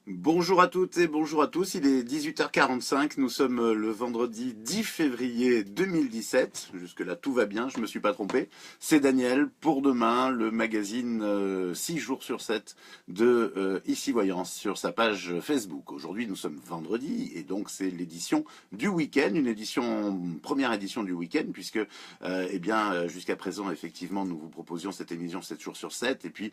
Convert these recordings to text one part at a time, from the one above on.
Bonjour à toutes et bonjour à tous, il est 18h45, nous sommes le vendredi 10 février 2017, jusque-là tout va bien, je me suis pas trompé. C'est Daniel pour demain, le magazine 6 jours sur 7 de Ici Voyance sur sa page Facebook. Aujourd'hui nous sommes vendredi et donc c'est l'édition du week-end, première édition du week-end puisque jusqu'à présent effectivement nous vous proposions cette émission 7 jours sur 7 et puis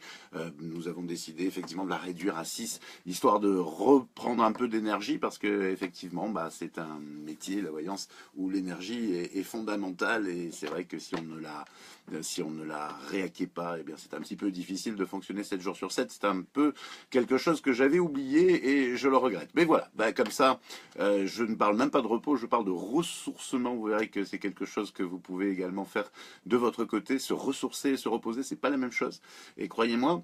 nous avons décidé effectivement de la réduire à 6 histoire de reprendre un peu d'énergie parce que effectivement c'est un métier, la voyance, où l'énergie est fondamentale et c'est vrai que si on ne la réacquiert pas, eh bien c'est un petit peu difficile de fonctionner 7 jours sur 7. C'est un peu quelque chose que j'avais oublié et je le regrette. Mais voilà, comme ça, je ne parle même pas de repos, je parle de ressourcement. Vous verrez que c'est quelque chose que vous pouvez également faire de votre côté. Se ressourcer, se reposer, c'est pas la même chose. Et croyez-moi,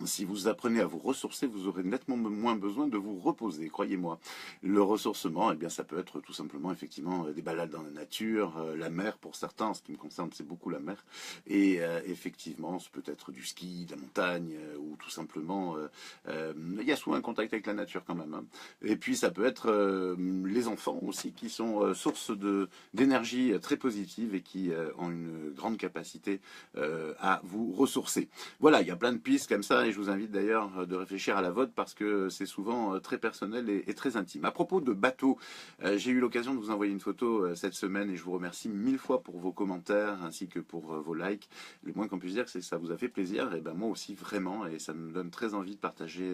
si vous apprenez à vous ressourcer, vous aurez nettement moins besoin de vous reposer, croyez-moi. Le ressourcement, ça peut être tout simplement effectivement des balades dans la nature, la mer pour certains, en ce qui me concerne c'est beaucoup la mer, et effectivement ça peut être du ski, de la montagne, ou tout simplement, il y a souvent un contact avec la nature quand même, hein. Et puis ça peut être les enfants aussi qui sont source d'énergie très positive et qui ont une grande capacité à vous ressourcer. Voilà, il y a plein de pistes comme ça et je vous invite d'ailleurs de réfléchir à la vôtre parce que c'est souvent très personnel et très intime. À propos de bateaux, j'ai eu l'occasion de vous envoyer une photo cette semaine et je vous remercie mille fois pour vos commentaires ainsi que pour vos likes. Le moins qu'on puisse dire, c'est que ça vous a fait plaisir et moi aussi vraiment et ça me donne très envie de partager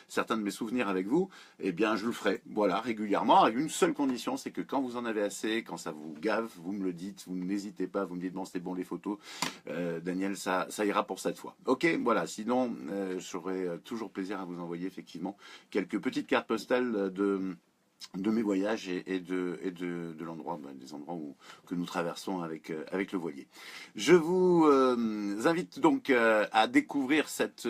certains de mes souvenirs avec vous. Eh bien, je le ferai, voilà, régulièrement avec une seule condition, c'est que quand vous en avez assez, quand ça vous gave, vous me le dites, vous n'hésitez pas, vous me dites bon c'est bon les photos, Daniel, ça ira pour cette fois. Ok, voilà, sinon j'aurai toujours plaisir à vous envoyer effectivement quelques petites cartes postales de mes voyages et de l'endroit, des endroits que nous traversons avec le voilier. Je vous invite donc à découvrir cette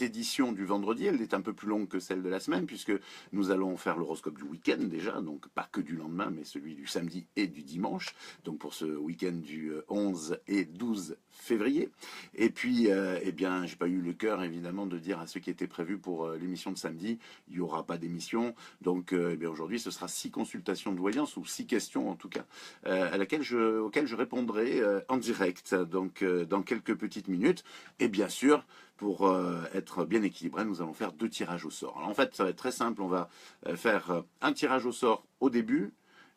édition du vendredi. Elle est un peu plus longue que celle de la semaine puisque nous allons faire l'horoscope du week-end déjà, donc pas que du lendemain, mais celui du samedi et du dimanche. Donc pour ce week-end du 11 et 12 février. Et puis, j'ai pas eu le cœur évidemment de dire à ceux qui étaient prévus pour l'émission de samedi, il n'y aura pas d'émission. Donc aujourd'hui, ce sera 6 consultations de voyance, ou 6 questions en tout cas, auxquelles je répondrai en direct, donc dans quelques petites minutes. Et bien sûr, pour être bien équilibré, nous allons faire 2 tirages au sort. Alors en fait, ça va être très simple, on va faire un tirage au sort au début,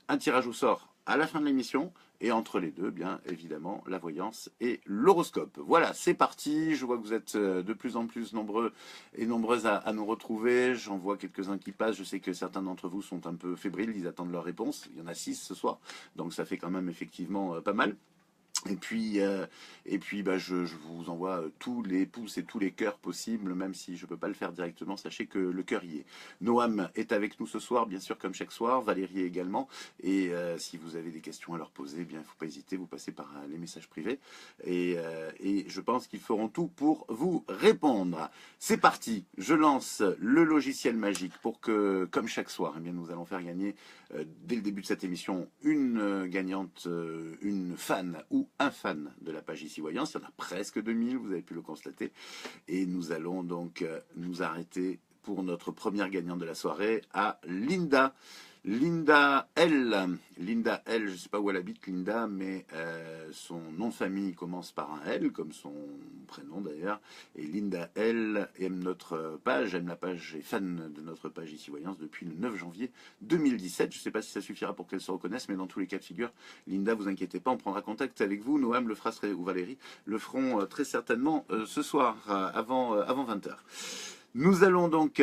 un tirage au sort à la fin de l'émission, et entre les deux, bien évidemment, la voyance et l'horoscope. Voilà, c'est parti. Je vois que vous êtes de plus en plus nombreux et nombreuses à nous retrouver. J'en vois quelques-uns qui passent. Je sais que certains d'entre vous sont un peu fébriles. Ils attendent leur réponse. Il y en a 6 ce soir. Donc ça fait quand même effectivement pas mal. Et puis, je vous envoie tous les pouces et tous les cœurs possibles, même si je ne peux pas le faire directement. Sachez que le cœur y est. Noam est avec nous ce soir, bien sûr, comme chaque soir. Valérie également. Et si vous avez des questions à leur poser, il ne faut pas hésiter. Vous passez par les messages privés. Et je pense qu'ils feront tout pour vous répondre. C'est parti. Je lance le logiciel magique pour que, comme chaque soir, nous allons faire gagner, dès le début de cette émission, une gagnante, une fan ou un fan de la page Ici Voyance. Il y en a presque 2000, vous avez pu le constater. Et nous allons donc nous arrêter pour notre première gagnante de la soirée à Linda. Linda L. Linda L, je ne sais pas où elle habite, Linda, mais son nom de famille commence par un L, comme son prénom d'ailleurs. Et Linda L aime notre page, aime la page, est fan de notre page Ici Voyance depuis le 9 janvier 2017. Je ne sais pas si ça suffira pour qu'elle se reconnaisse, mais dans tous les cas de figure, Linda, vous inquiétez pas, on prendra contact avec vous. Noam le fera, ou Valérie le feront très certainement ce soir, avant 20h. Nous allons donc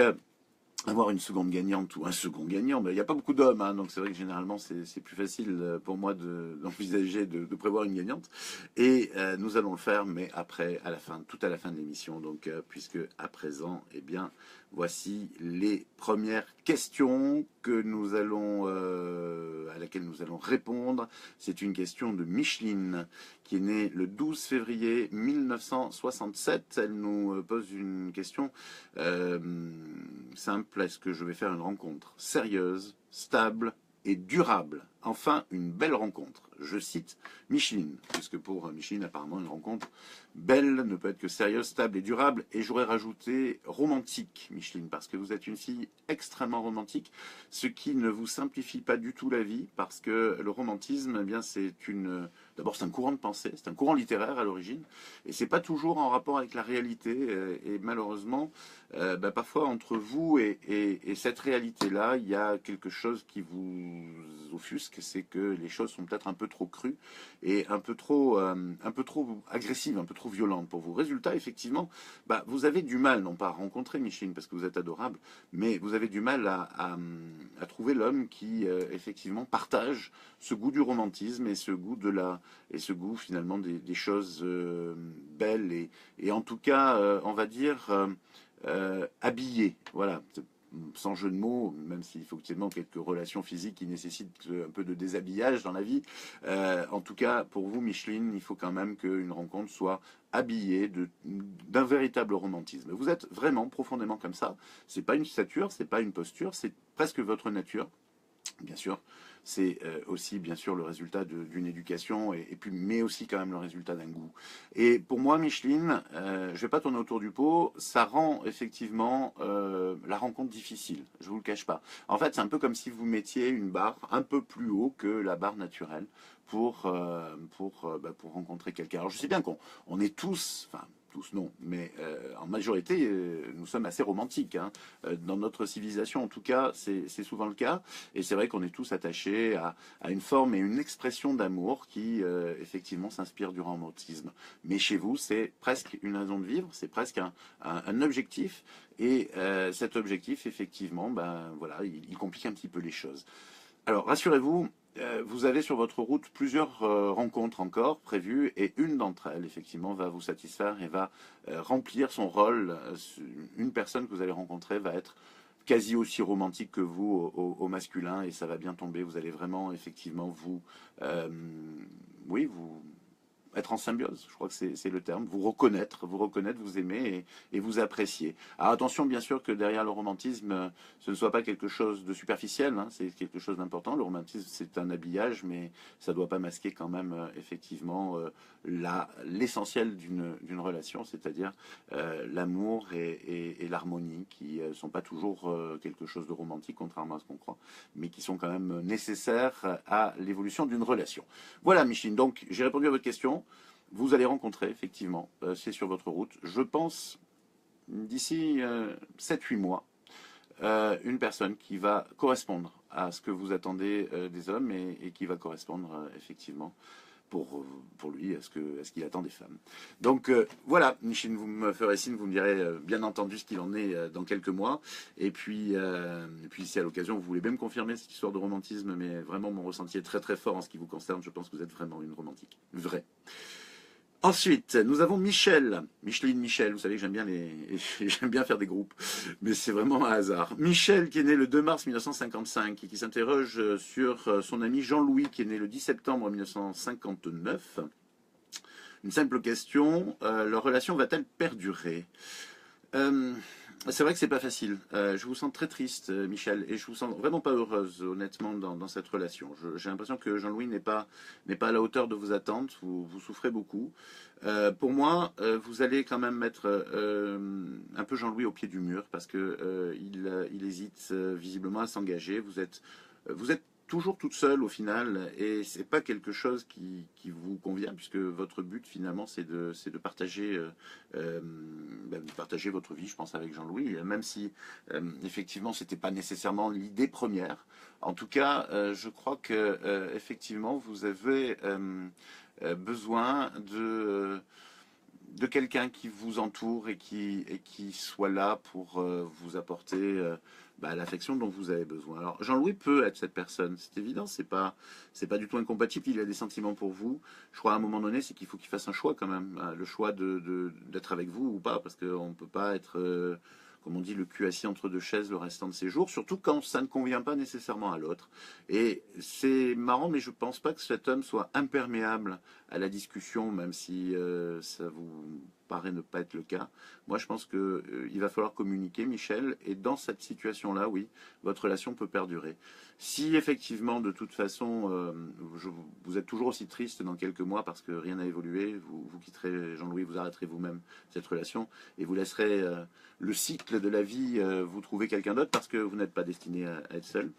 avoir une seconde gagnante ou un second gagnant. Il n'y a pas beaucoup d'hommes, hein, donc c'est vrai que généralement c'est plus facile pour moi d'envisager de prévoir une gagnante. Et nous allons le faire, mais après, tout à la fin de l'émission. Donc, puisque à présent, voici les premières questions à laquelle nous allons répondre. C'est une question de Micheline, qui est née le 12 février 1967. Elle nous pose une question simple. Est-ce que je vais faire une rencontre sérieuse, stable et durable enfin une belle rencontre. Je cite Micheline, puisque pour Micheline, apparemment, une rencontre belle ne peut être que sérieuse, stable et durable. Et j'aurais rajouté romantique, Micheline, parce que vous êtes une fille extrêmement romantique, ce qui ne vous simplifie pas du tout la vie, parce que le romantisme, eh bien, d'abord, c'est un courant de pensée, c'est un courant littéraire à l'origine, et c'est pas toujours en rapport avec la réalité. Et malheureusement, parfois entre vous et cette réalité-là, il y a quelque chose qui vous offusque, c'est que les choses sont peut-être un peu trop crues et un peu trop agressives, un peu trop violentes pour vous. Résultat, effectivement, vous avez du mal, non pas à rencontrer Micheline parce que vous êtes adorable, mais vous avez du mal à trouver l'homme qui effectivement partage ce goût du romantisme et ce goût finalement des choses belles et en tout cas, on va dire habillé. Voilà, sans jeu de mots, même s'il faut effectivement quelques relations physiques qui nécessitent un peu de déshabillage dans la vie. En tout cas, pour vous, Micheline, il faut quand même qu'une rencontre soit habillée d'un véritable romantisme. Vous êtes vraiment profondément comme ça. C'est pas une stature, c'est pas une posture, c'est presque votre nature. Bien sûr, c'est aussi bien sûr le résultat d'une éducation mais aussi quand même le résultat d'un goût. Et pour moi, Micheline, je vais pas tourner autour du pot, ça rend effectivement la rencontre difficile. Je vous le cache pas. En fait, c'est un peu comme si vous mettiez une barre un peu plus haut que la barre naturelle pour rencontrer quelqu'un. Alors je sais bien qu'on est tous, enfin tous non, mais en majorité, nous sommes assez romantiques. Hein. Dans notre civilisation, en tout cas, c'est souvent le cas. Et c'est vrai qu'on est tous attachés à une forme et une expression d'amour qui, effectivement, s'inspire du romantisme. Mais chez vous, c'est presque une raison de vivre, c'est presque un objectif. Et cet objectif, effectivement, voilà, il complique un petit peu les choses. Alors, rassurez-vous, vous avez sur votre route plusieurs rencontres encore prévues et une d'entre elles, effectivement, va vous satisfaire et va remplir son rôle. Une personne que vous allez rencontrer va être quasi aussi romantique que vous au masculin et ça va bien tomber. Vous allez vraiment, effectivement, euh, vous être en symbiose, je crois que c'est le terme, vous reconnaître, vous aimer et vous apprécier. Alors attention bien sûr que derrière le romantisme, ce ne soit pas quelque chose de superficiel, hein, c'est quelque chose d'important. Le romantisme c'est un habillage, mais ça ne doit pas masquer quand même effectivement l'essentiel d'une relation, c'est-à-dire l'amour et l'harmonie qui ne sont pas toujours quelque chose de romantique, contrairement à ce qu'on croit, mais qui sont quand même nécessaires à l'évolution d'une relation. Voilà Micheline, donc j'ai répondu à votre question. Vous allez rencontrer, effectivement, c'est sur votre route, je pense, d'ici 7-8 mois, une personne qui va correspondre à ce que vous attendez des hommes et qui va correspondre, effectivement, pour lui, à ce qu'il attend des femmes. Donc voilà, Micheline, vous me ferez signe, vous me direz bien entendu ce qu'il en est dans quelques mois. Et puis si à l'occasion vous voulez même confirmer cette histoire de romantisme, mais vraiment mon ressenti est très très fort en ce qui vous concerne, je pense que vous êtes vraiment une romantique, vraie. Ensuite, nous avons Michel. Micheline Michel, vous savez que j'aime bien faire des groupes, mais c'est vraiment un hasard. Michel, qui est né le 2 mars 1955 et qui s'interroge sur son ami Jean-Louis, qui est né le 10 septembre 1959. Une simple question, leur relation va-t-elle perdurer? C'est vrai que c'est pas facile. Je vous sens très triste, Michel, et je vous sens vraiment pas heureuse, honnêtement, dans cette relation. J'ai l'impression que Jean-Louis n'est pas à la hauteur de vos attentes. Vous souffrez beaucoup. Pour moi, vous allez quand même mettre un peu Jean-Louis au pied du mur parce que il hésite visiblement à s'engager. Vous êtes toujours toute seule au final et c'est pas quelque chose qui vous convient puisque votre but finalement c'est de partager de partager votre vie, je pense, avec Jean-Louis, même si effectivement c'était pas nécessairement l'idée première. En tout cas, je crois que effectivement vous avez besoin de quelqu'un qui vous entoure et qui soit là pour vous apporter l'affection dont vous avez besoin. Alors Jean-Louis peut être cette personne, c'est évident, c'est pas du tout incompatible, il a des sentiments pour vous. Je crois à un moment donné, c'est qu'il faut qu'il fasse un choix quand même, le choix d'être avec vous ou pas, parce qu'on ne peut pas être, comme on dit, le cul assis entre deux chaises le restant de ses jours, surtout quand ça ne convient pas nécessairement à l'autre. Et c'est marrant, mais je pense pas que cet homme soit imperméable à la discussion, même si ça vous paraît ne pas être le cas. Moi, je pense qu'il va falloir communiquer, Michel, et dans cette situation-là, oui, votre relation peut perdurer. Si effectivement, de toute façon, vous êtes toujours aussi triste dans quelques mois parce que rien n'a évolué, vous quitterez Jean-Louis, vous arrêterez vous-même cette relation et vous laisserez le cycle de la vie vous trouver quelqu'un d'autre parce que vous n'êtes pas destiné à être seul.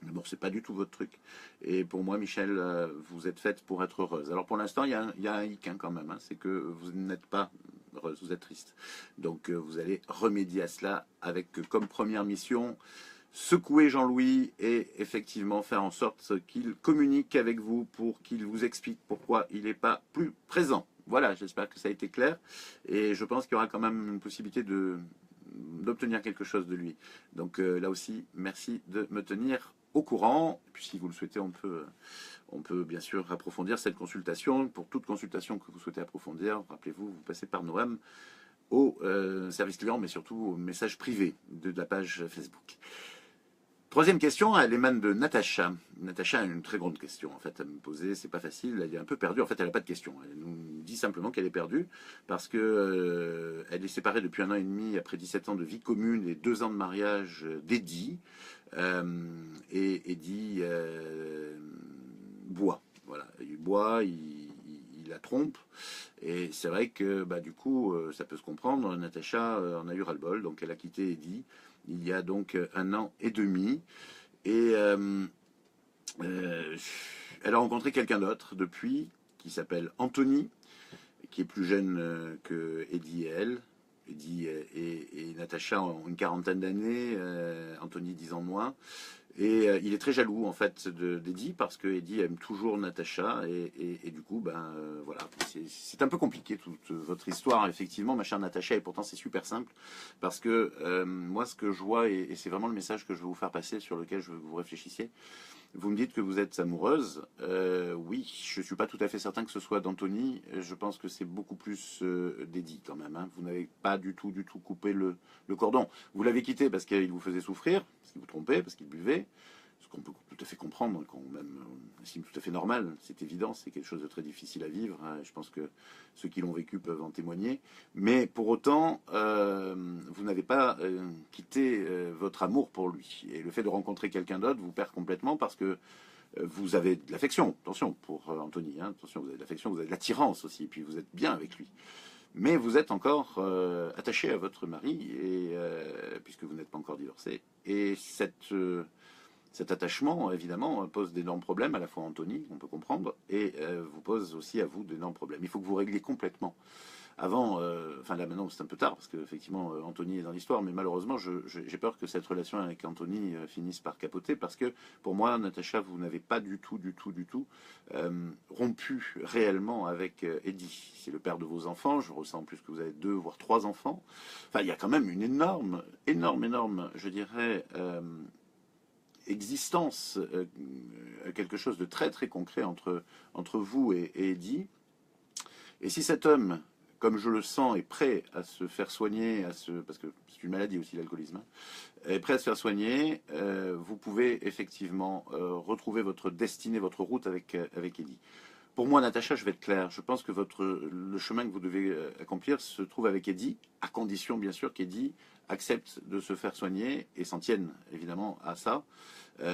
Mais bon, c'est pas du tout votre truc. Et pour moi, Michel, vous êtes faite pour être heureuse. Alors pour l'instant, il y a un hic quand même, hein, c'est que vous n'êtes pas heureuse, vous êtes triste. Donc vous allez remédier à cela avec comme première mission secouer Jean-Louis et effectivement faire en sorte qu'il communique avec vous pour qu'il vous explique pourquoi il n'est pas plus présent. Voilà, j'espère que ça a été clair et je pense qu'il y aura quand même une possibilité d'obtenir quelque chose de lui. Donc là aussi, merci de me tenir au courant. Et puis si vous le souhaitez, on peut bien sûr approfondir cette consultation. Pour toute consultation que vous souhaitez approfondir, rappelez-vous, vous passez par Noam au service client, mais surtout au message privé de la page Facebook. Troisième question, elle émane de Natacha. Natacha a une très grande question en fait à me poser, c'est pas facile, elle est un peu perdue, en fait elle n'a pas de question. Elle nous dit simplement qu'elle est perdue parce que elle est séparée depuis 1 an et demi après 17 ans de vie commune et 2 ans de mariage d'Eddie. Et Eddie boit, voilà, il boit, il la trompe. Et c'est vrai que bah, du coup, ça peut se comprendre, Natacha en a eu ras-le-bol, donc elle a quitté Eddie il y a donc 1 an et demi. Et elle a rencontré quelqu'un d'autre depuis, qui s'appelle Anthony, qui est plus jeune que Eddie et elle. Eddie et Natacha ont une 40aine d'années, Anthony 10 ans de moins. Et il est très jaloux en fait d'Eddie parce que Eddie aime toujours Natacha et du coup ben voilà, c'est un peu compliqué toute votre histoire effectivement ma chère Natacha, et pourtant c'est super simple parce que moi ce que je vois et c'est vraiment le message que je veux vous faire passer, sur lequel je veux que vous réfléchissiez. Vous me dites que vous êtes amoureuse. Oui, je ne suis pas tout à fait certain que ce soit d'Anthony. Je pense que c'est beaucoup plus d'Eddie quand même. Hein. Vous n'avez pas du tout coupé le cordon. Vous l'avez quitté parce qu'il vous faisait souffrir, parce qu'il vous trompait, parce qu'il buvait. Ce qu'on peut tout à fait comprendre, qu'on même estime tout à fait normal. C'est évident, c'est quelque chose de très difficile à vivre. Hein. Je pense que ceux qui l'ont vécu peuvent en témoigner. Mais pour autant, vous n'avez pas quitté votre amour pour lui. Et le fait de rencontrer quelqu'un d'autre vous perd complètement parce que vous avez de l'affection, attention, pour Anthony, hein, attention, vous avez de l'affection, vous avez de l'attirance aussi, et puis vous êtes bien avec lui. Mais vous êtes encore attaché à votre mari, et, puisque vous n'êtes pas encore divorcé. Et cet attachement, évidemment, pose d'énormes problèmes, à la fois à Anthony, on peut comprendre, et vous pose aussi à vous d'énormes problèmes. Il faut que vous régliez complètement. Avant, enfin là maintenant c'est un peu tard, parce qu'effectivement Anthony est dans l'histoire, mais malheureusement j'ai peur que cette relation avec Anthony finisse par capoter, parce que pour moi, Natacha, vous n'avez pas du tout rompu réellement avec Eddie. C'est le père de vos enfants, je ressens en plus que vous avez 2 voire 3 enfants. Enfin il y a quand même une énorme, je dirais, existence, quelque chose de très concret entre vous et Eddie. Et si cet homme, comme je le sens, est prêt à se faire soigner, parce que c'est une maladie aussi l'alcoolisme, hein, est prêt à se faire soigner, vous pouvez effectivement retrouver votre destinée, votre route avec Eddie. Pour moi, Natacha, je vais être clair, je pense que le chemin que vous devez accomplir se trouve avec Eddie, à condition bien sûr qu'Eddie accepte de se faire soigner et s'en tienne évidemment à ça.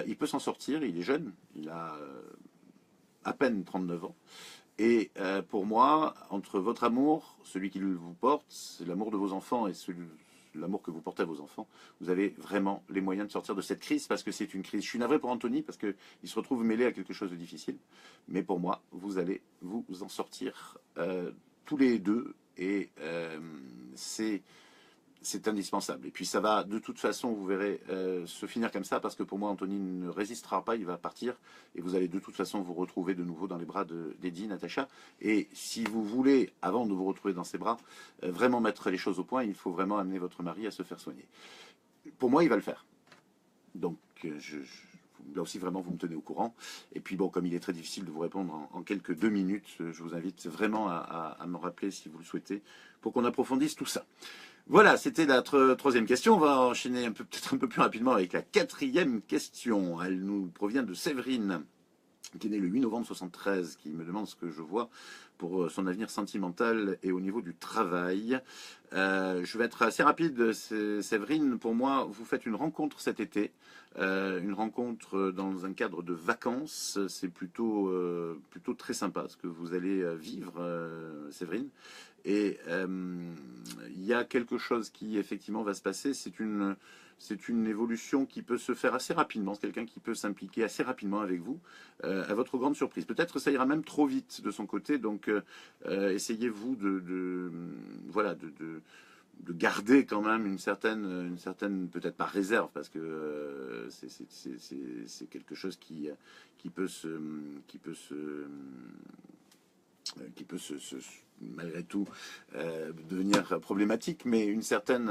Il peut s'en sortir, il est jeune, il a à peine 39 ans. Et pour moi, entre votre amour, celui qui vous porte, c'est l'amour de vos enfants et l'amour que vous portez à vos enfants, vous avez vraiment les moyens de sortir de cette crise, parce que c'est une crise. Je suis navré pour Anthony parce qu'il se retrouve mêlé à quelque chose de difficile. Mais pour moi, vous allez vous en sortir tous les deux, et c'est indispensable. Et puis ça va, de toute façon, vous verrez, se finir comme ça, parce que pour moi, Anthony ne résistera pas, il va partir, et vous allez de toute façon vous retrouver de nouveau dans les bras d'Eddie, Natacha. Et si vous voulez, avant de vous retrouver dans ses bras, vraiment mettre les choses au point, il faut vraiment amener votre mari à se faire soigner. Pour moi, il va le faire. Donc, là aussi, vraiment, vous me tenez au courant. Et puis, bon, comme il est très difficile de vous répondre en quelques 2 minutes, je vous invite vraiment à me rappeler, si vous le souhaitez, pour qu'on approfondisse tout ça. Voilà, c'était la troisième question. On va enchaîner peut-être un peu plus rapidement avec la 4e question. Elle nous provient de Séverine. qui est né le 8 novembre 73, qui me demande ce que je vois pour son avenir sentimental et au niveau du travail. Je vais être assez rapide, Séverine. Pour moi, vous faites une rencontre cet été, une rencontre dans un cadre de vacances. C'est plutôt très sympa ce que vous allez vivre, Séverine. Et il y a quelque chose qui effectivement va se passer. C'est une évolution qui peut se faire assez rapidement. C'est quelqu'un qui peut s'impliquer assez rapidement avec vous, à votre grande surprise. Peut-être ça ira même trop vite de son côté. Donc essayez-vous voilà, de garder quand même une certaine peut-être pas réserve, parce que c'est quelque chose qui peut se, qui peut se, malgré tout devenir problématique, mais une certaine,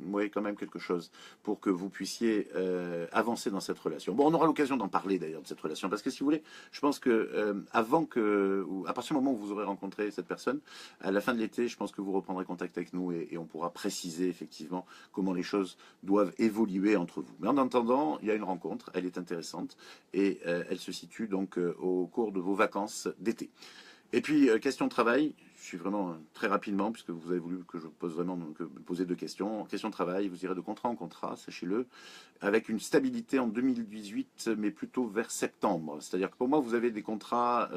oui, quand même quelque chose pour que vous puissiez avancer dans cette relation. Bon, on aura l'occasion d'en parler d'ailleurs de cette relation, parce que si vous voulez, je pense que ou à partir du moment où vous aurez rencontré cette personne, à la fin de l'été, je pense que vous reprendrez contact avec nous et on pourra préciser effectivement comment les choses doivent évoluer entre vous. Mais en attendant, il y a une rencontre, elle est intéressante et elle se situe donc au cours de vos vacances d'été. Et puis, question de travail, je suis vraiment très rapidement, puisque vous avez voulu que je pose vraiment, poser deux questions. Question de travail, vous irez de contrat en contrat, sachez-le, avec une stabilité en 2018, mais plutôt vers septembre. C'est-à-dire que pour moi, vous avez des contrats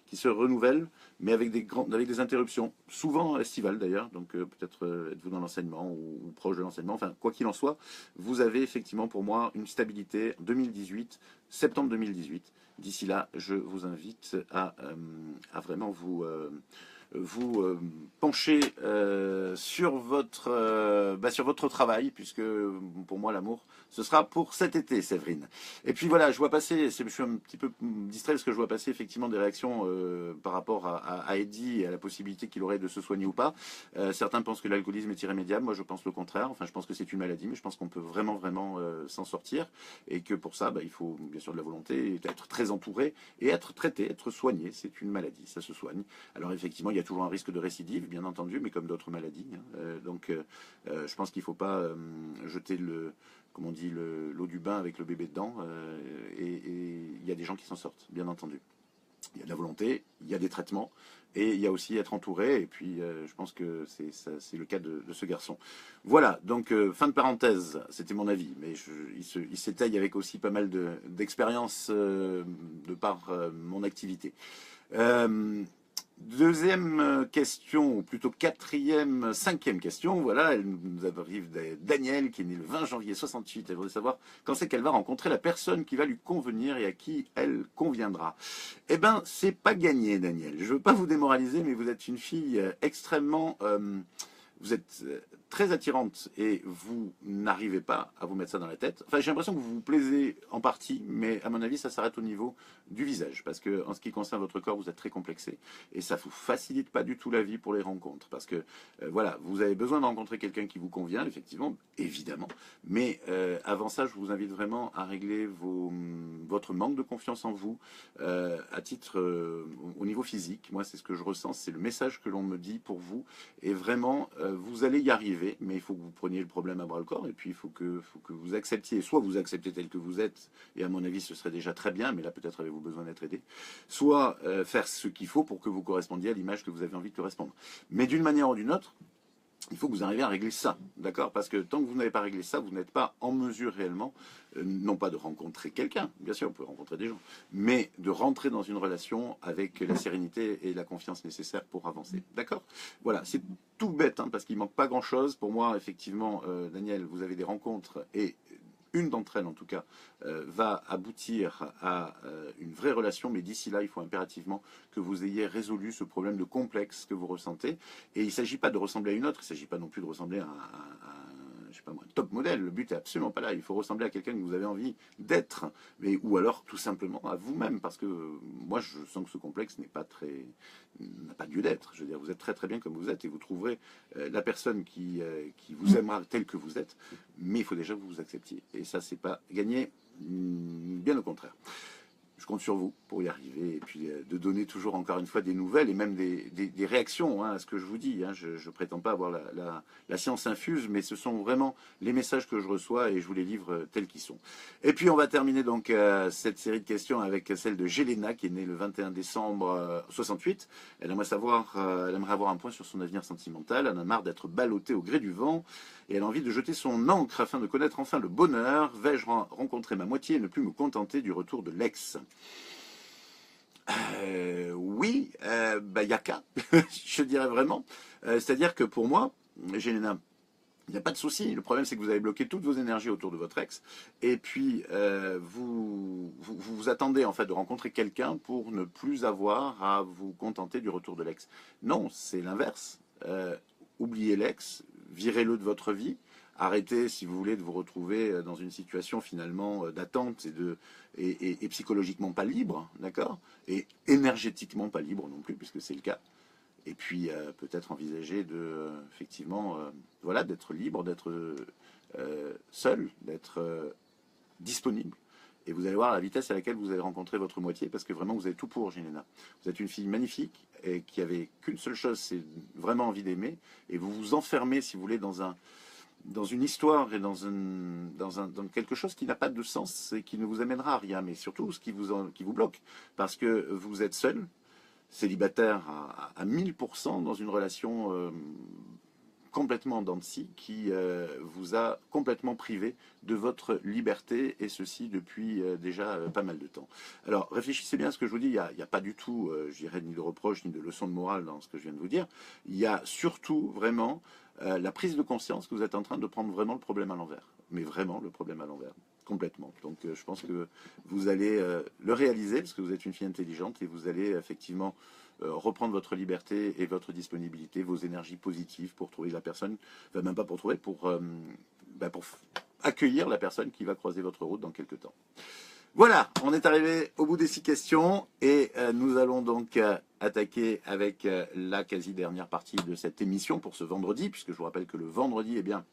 qui se renouvellent, mais avec des interruptions, souvent estivales d'ailleurs, donc peut-être êtes-vous dans l'enseignement ou proche de l'enseignement, enfin, quoi qu'il en soit, vous avez effectivement pour moi une stabilité 2018, septembre 2018. D'ici là, je vous invite à vraiment vous pencher sur votre travail, puisque pour moi l'amour ce sera pour cet été, Séverine. Et puis voilà, je vois passer, je suis un petit peu distrait parce que je vois passer effectivement des réactions par rapport à Eddie et à la possibilité qu'il aurait de se soigner ou pas. Certains pensent que l'alcoolisme est irrémédiable, moi je pense le contraire. Enfin, je pense que c'est une maladie, mais je pense qu'on peut vraiment s'en sortir, et que pour ça il faut bien sûr de la volonté, être très entouré et être traité, être soigné. C'est une maladie, ça se soigne. Alors effectivement, il y a toujours un risque de récidive, bien entendu, mais comme d'autres maladies. Donc, je pense qu'il ne faut pas jeter comme on dit, l'eau du bain avec le bébé dedans. Et il y a des gens qui s'en sortent, bien entendu. Il y a de la volonté, il y a des traitements, et il y a aussi être entouré. Et puis, je pense que c'est le cas de ce garçon. Voilà, donc fin de parenthèse, c'était mon avis, mais il s'étaye avec aussi pas mal d'expérience de par mon activité. Deuxième question, ou plutôt cinquième question, voilà, elle nous arrive de Daniel, qui est né le 20 janvier 68. Elle voudrait savoir quand c'est qu'elle va rencontrer la personne qui va lui convenir et à qui elle conviendra. Eh ben, c'est pas gagné, Daniel. Je veux pas vous démoraliser, mais vous êtes une fille extrêmement... vous êtes très attirante et vous n'arrivez pas à vous mettre ça dans la tête. Enfin, j'ai l'impression que vous vous plaisez en partie, mais à mon avis, ça s'arrête au niveau du visage. Parce que en ce qui concerne votre corps, vous êtes très complexé et ça vous facilite pas du tout la vie pour les rencontres. Parce que voilà, vous avez besoin de rencontrer quelqu'un qui vous convient, effectivement, évidemment. Mais avant ça, je vous invite vraiment à régler votre manque de confiance en vous à titre au niveau physique. Moi, c'est ce que je ressens, c'est le message que l'on me dit pour vous. Et vraiment, vous allez y arriver, mais il faut que vous preniez le problème à bras le corps, et puis il faut que vous acceptiez, soit vous acceptez tel que vous êtes, et à mon avis ce serait déjà très bien, mais là peut-être avez-vous besoin d'être aidé, soit faire ce qu'il faut pour que vous correspondiez à l'image que vous avez envie de correspondre. Mais d'une manière ou d'une autre, il faut que vous arriviez à régler ça, d'accord? Parce que tant que vous n'avez pas réglé ça, vous n'êtes pas en mesure réellement, non pas de rencontrer quelqu'un, bien sûr, on peut rencontrer des gens, mais de rentrer dans une relation avec la sérénité et la confiance nécessaires pour avancer, d'accord? Voilà, c'est tout bête, hein, parce qu'il manque pas grand-chose. Pour moi, effectivement, Daniel, vous avez des rencontres et une d'entre elles en tout cas, va aboutir à une vraie relation, mais d'ici là, il faut impérativement que vous ayez résolu ce problème de complexe que vous ressentez. Et il ne s'agit pas de ressembler à une autre, il ne s'agit pas non plus de ressembler à je sais pas moi, top modèle. Le but est absolument pas là. Il faut ressembler à quelqu'un que vous avez envie d'être, ou alors tout simplement à vous-même, parce que moi je sens que ce complexe n'a pas lieu d'être. Je veux dire, vous êtes très très bien comme vous êtes et vous trouverez la personne qui vous aimera tel que vous êtes, mais il faut déjà que vous vous acceptiez. Et ça, c'est pas gagné, bien au contraire. Je je compte sur vous pour y arriver et puis de donner toujours encore une fois des nouvelles et même des réactions à ce que je vous dis. Je ne prétends pas avoir la science infuse, mais ce sont vraiment les messages que je reçois et je vous les livre tels qu'ils sont. Et puis on va terminer donc cette série de questions avec celle de Jelena qui est née le 21 décembre 68. Elle aimerait avoir un point sur son avenir sentimental. Elle en a marre d'être ballottée au gré du vent et elle a envie de jeter son encre afin de connaître enfin le bonheur. Vais-je rencontrer ma moitié et ne plus me contenter du retour de l'ex? Oui, y a qu'à, je dirais vraiment. C'est-à-dire que pour moi, Jelena, il n'y a pas de souci. Le problème, c'est que vous avez bloqué toutes vos énergies autour de votre ex. Et puis, vous attendez en fait de rencontrer quelqu'un pour ne plus avoir à vous contenter du retour de l'ex. Non, c'est l'inverse. Oubliez l'ex, virez-le de votre vie. Arrêtez, si vous voulez, de vous retrouver dans une situation finalement d'attente et psychologiquement pas libre, d'accord? Et énergétiquement pas libre non plus, puisque c'est le cas. Et puis peut-être envisager de, effectivement, voilà, d'être libre, d'être seul, d'être disponible. Et vous allez voir la vitesse à laquelle vous allez rencontrer votre moitié, parce que vraiment vous avez tout pour, Jelena. Vous êtes une fille magnifique et qui avait qu'une seule chose, c'est vraiment envie d'aimer. Et vous vous enfermez, si vous voulez, dans une histoire et dans quelque chose qui n'a pas de sens et qui ne vous amènera à rien, mais surtout ce qui vous bloque, parce que vous êtes seul, célibataire à 1000% dans une relation complètement en dents de scie qui vous a complètement privé de votre liberté, et ceci depuis déjà pas mal de temps. Alors réfléchissez bien à ce que je vous dis, il n'y a pas du tout, je dirais, ni de reproche ni de leçon de morale dans ce que je viens de vous dire. Il y a surtout vraiment la prise de conscience que vous êtes en train de prendre vraiment le problème à l'envers, mais vraiment le problème à l'envers, complètement. Donc je pense que vous allez le réaliser, parce que vous êtes une fille intelligente, et vous allez effectivement reprendre votre liberté et votre disponibilité, vos énergies positives pour trouver la personne, enfin même pas pour trouver, pour accueillir la personne qui va croiser votre route dans quelques temps. Voilà, on est arrivé au bout des 6 questions et nous allons donc attaquer avec la quasi-dernière partie de cette émission pour ce vendredi, puisque je vous rappelle que le vendredi, eh bien,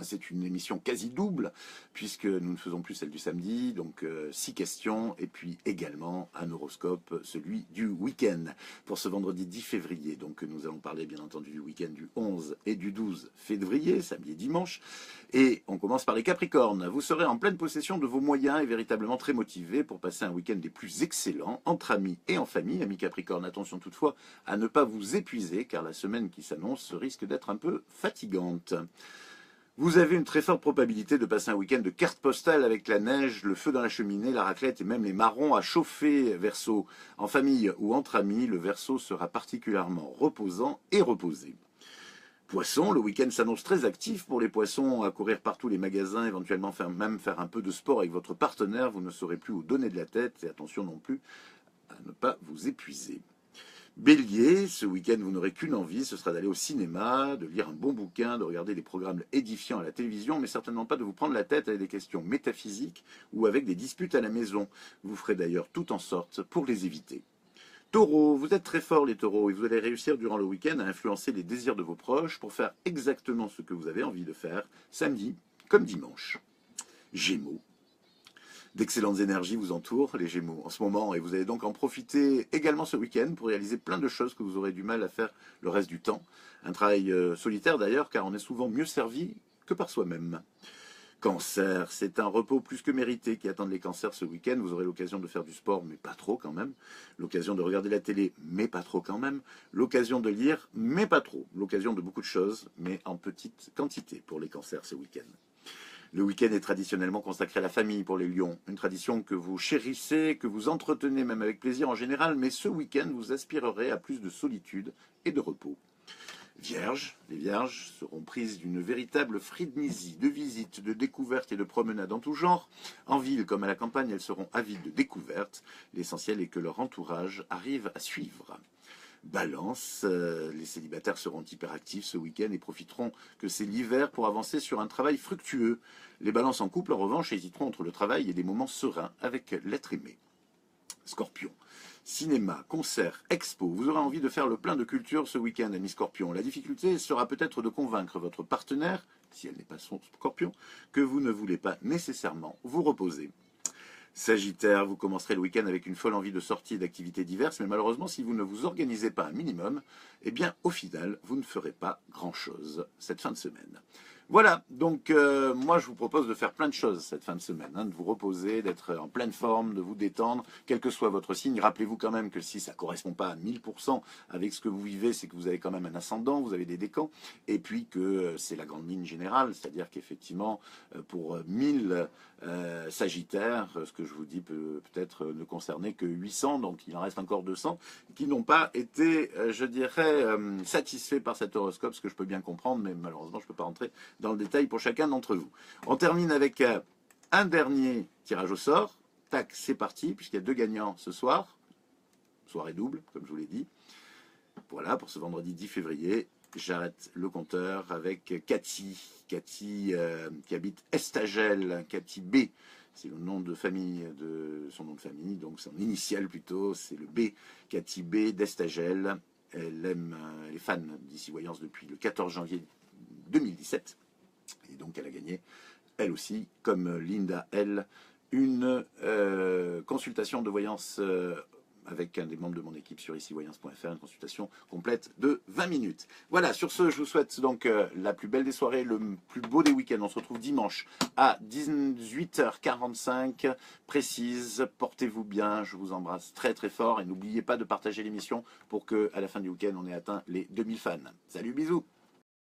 c'est une émission quasi double, puisque nous ne faisons plus celle du samedi, donc 6 questions, et puis également un horoscope, celui du week-end, pour ce vendredi 10 février. Donc nous allons parler bien entendu du week-end du 11 et du 12 février, samedi et dimanche. Et on commence par les Capricornes. Vous serez en pleine possession de vos moyens et véritablement très motivés pour passer un week-end des plus excellents, entre amis et en famille. Amis Capricornes, attention toutefois à ne pas vous épuiser, car la semaine qui s'annonce risque d'être un peu fatigante. Vous avez une très forte probabilité de passer un week-end de carte postale avec la neige, le feu dans la cheminée, la raclette et même les marrons à chauffer. Verseau, en famille ou entre amis, le Verseau sera particulièrement reposant et reposé. Poissons, le week-end s'annonce très actif pour les poissons, à courir par tous les magasins, éventuellement même faire un peu de sport avec votre partenaire. Vous ne saurez plus où donner de la tête, et attention non plus à ne pas vous épuiser. Bélier, ce week-end, vous n'aurez qu'une envie, ce sera d'aller au cinéma, de lire un bon bouquin, de regarder des programmes édifiants à la télévision, mais certainement pas de vous prendre la tête avec des questions métaphysiques ou avec des disputes à la maison. Vous ferez d'ailleurs tout en sorte pour les éviter. Taureau, vous êtes très forts les taureaux, et vous allez réussir durant le week-end à influencer les désirs de vos proches pour faire exactement ce que vous avez envie de faire, samedi comme dimanche. Gémeaux. D'excellentes énergies vous entourent, les Gémeaux, en ce moment, et vous allez donc en profiter également ce week-end pour réaliser plein de choses que vous aurez du mal à faire le reste du temps. Un travail solitaire d'ailleurs, car on est souvent mieux servi que par soi-même. Cancer, c'est un repos plus que mérité qui attend les cancers ce week-end. Vous aurez l'occasion de faire du sport, mais pas trop quand même. L'occasion de regarder la télé, mais pas trop quand même. L'occasion de lire, mais pas trop. L'occasion de beaucoup de choses, mais en petite quantité pour les cancers ce week-end. Le week-end est traditionnellement consacré à la famille pour les lions, une tradition que vous chérissez, que vous entretenez même avec plaisir en général, mais ce week-end vous aspirerez à plus de solitude et de repos. Vierges, les vierges seront prises d'une véritable frénésie de visites, de découvertes et de promenades en tout genre. En ville comme à la campagne, elles seront avides de découvertes. L'essentiel est que leur entourage arrive à suivre. Balance, les célibataires seront hyperactifs ce week-end et profiteront que c'est l'hiver pour avancer sur un travail fructueux. Les balances en couple, en revanche, hésiteront entre le travail et des moments sereins avec l'être aimé. Scorpion, cinéma, concert, expo, vous aurez envie de faire le plein de culture ce week-end, amis Scorpion. La difficulté sera peut-être de convaincre votre partenaire, si elle n'est pas son Scorpion, que vous ne voulez pas nécessairement vous reposer. Sagittaire, vous commencerez le week-end avec une folle envie de sortie et d'activités diverses, mais malheureusement, si vous ne vous organisez pas un minimum, eh bien, au final, vous ne ferez pas grand-chose cette fin de semaine. Voilà, donc moi je vous propose de faire plein de choses cette fin de semaine, hein, de vous reposer, d'être en pleine forme, de vous détendre, quel que soit votre signe. Rappelez-vous quand même que si ça ne correspond pas à 1000% avec ce que vous vivez, c'est que vous avez quand même un ascendant, vous avez des décans, et puis que c'est la grande ligne générale, c'est-à-dire qu'effectivement, pour 1000 Sagittaires, ce que je vous dis peut peut-être ne concerner que 800, donc il en reste encore 200, qui n'ont pas été, je dirais, satisfaits par cet horoscope, ce que je peux bien comprendre, mais malheureusement je ne peux pas rentrer dans le détail pour chacun d'entre vous. On termine avec un dernier tirage au sort. Tac, c'est parti, puisqu'il y a 2 gagnants ce soir. Soirée double, comme je vous l'ai dit. Voilà, pour ce vendredi 10 février. J'arrête le compteur avec Cathy. Cathy qui habite Estagel. Cathy B. C'est le nom de famille de son nom de famille, donc son initial plutôt, c'est le B. Cathy B d'Estagel. Elle est fan d'Ici Voyance depuis le 14 janvier 2017. Et donc elle a gagné, elle aussi, comme Linda L, une consultation de voyance avec un des membres de mon équipe sur icivoyance.fr, une consultation complète de 20 minutes. Voilà, sur ce, je vous souhaite donc la plus belle des soirées, le plus beau des week-ends. On se retrouve dimanche à 18h45 précise. Portez-vous bien, je vous embrasse très très fort et n'oubliez pas de partager l'émission pour qu'à la fin du week-end, on ait atteint les 2000 fans. Salut, bisous!